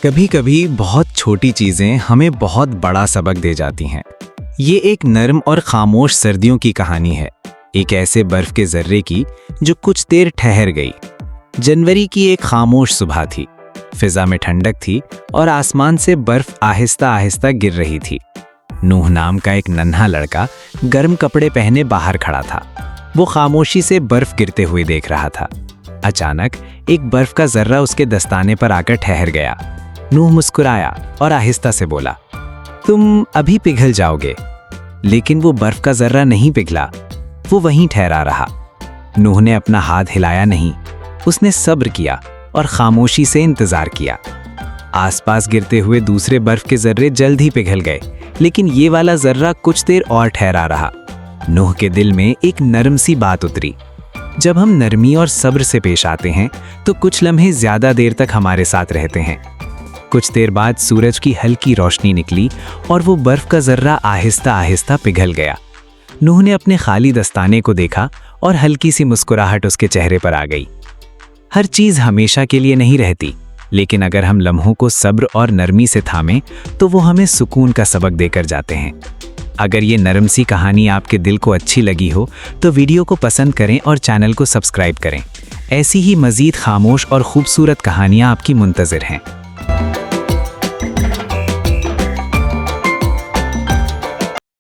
कभी कभी बहुत छोटी चीजें हमें बहुत बड़ा सबक दे जाती हैं। ये एक नर्म और खामोश सर्दियों की कहानी है, एक ऐसे बर्फ के जर्रे की जो कुछ देर ठहर गई। जनवरी की एक खामोश सुबह थी, फिजा में ठंडक थी और आसमान से बर्फ आहिस्ता आहिस्ता गिर रही थी। नूह नाम का एक नन्हा लड़का गर्म कपड़े पहने बाहर खड़ा था। वो खामोशी से बर्फ गिरते हुए देख रहा था। अचानक एक बर्फ का जर्रा उसके दस्ताने पर आकर ठहर गया। नूह मुस्कुराया और आहिस्ता से बोला, तुम अभी पिघल जाओगे। लेकिन वो बर्फ का जर्रा नहीं पिघला, वो वहीं ठहरा रहा। नूह ने अपना हाथ हिलाया नहीं, उसने सब्र किया और खामोशी से इंतजार किया। आसपास गिरते हुए दूसरे बर्फ के जर्रे जल्द ही पिघल गए, लेकिन ये वाला जर्रा कुछ देर और ठहरा रहा। नूह के दिल में एक नरम सी बात उतरी। जब हम नरमी और सब्र से पेश आते हैं तो कुछ लम्हे ज्यादा देर तक हमारे साथ रहते हैं। कुछ देर बाद सूरज की हल्की रोशनी निकली और वो बर्फ का जर्रा आहिस्ता आहिस्ता पिघल गया। नूह ने अपने खाली दस्ताने को देखा और हल्की सी मुस्कुराहट उसके चेहरे पर आ गई। हर चीज हमेशा के लिए नहीं रहती, लेकिन अगर हम लम्हों को सब्र और नरमी से थामें तो वो हमें सुकून का सबक देकर जाते हैं। अगर ये नरम सी कहानी आपके दिल को अच्छी लगी हो तो वीडियो को पसंद करें और चैनल को सब्सक्राइब करें। ऐसी ही मज़ीद खामोश और खूबसूरत कहानियाँ आपकी मुंतज़िर हैं।